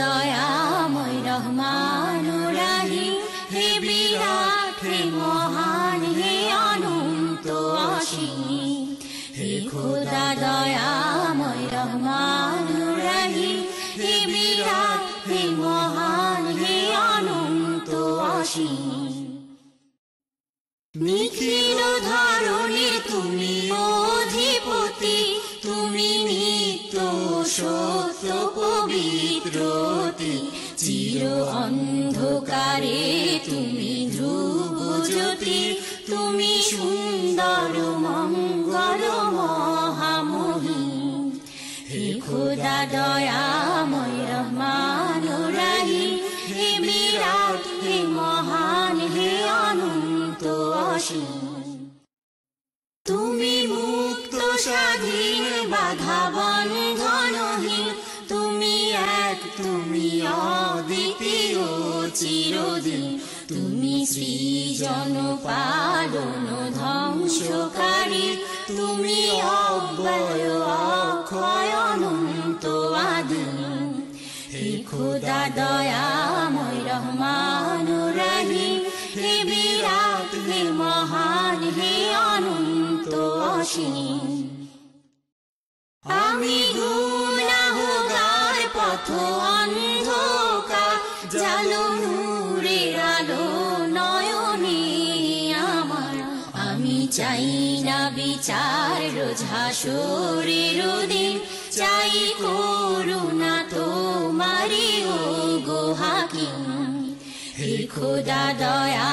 দয়াময় রহমান রাহিম, হে বিরাট, হে মহান, হে অনন্ত অসীম। হে খোদা দয়াময় রহমান রাহিম, হে বিরাট, হে মহান, হে অনন্ত অসীম। নিখিল ধরণী তুমি অধিপতি, তুমি নিত্য সত্য পবিত্রতি। চির অন্ধকারে তুমি ধ্রুব জ্যোতি, তুমি সুন্দর মঙ্গল মহামহিম। হে খোদা দয়াময় রহমান রাহিম, হে বিরাট, হে মহান, হে অনন্ত অসীম। তুমি মুক্ত স্বাধীন বাধা বন্ধনহীন, তুমি এক, তুমি অদ্বিতীয় চিরদিন। তুমি সৃজন পালন ধ্বংসকারী, তুমি অব্যয় অক্ষয় অনন্ত আদিম। হে খোদা দয়াময় রহমান রাহিম, হে বিরাট, হে মহান, হে অনন্ত অসীম। আমি গুনাহগার পথ অন্ধকার, জালো নূরের আলো নয়নে আমার। আমি চাই না বিচার রোজ হাসরের দিন, চাই করুণা তোমারি ও গো হাকিম। হে খোদা দয়া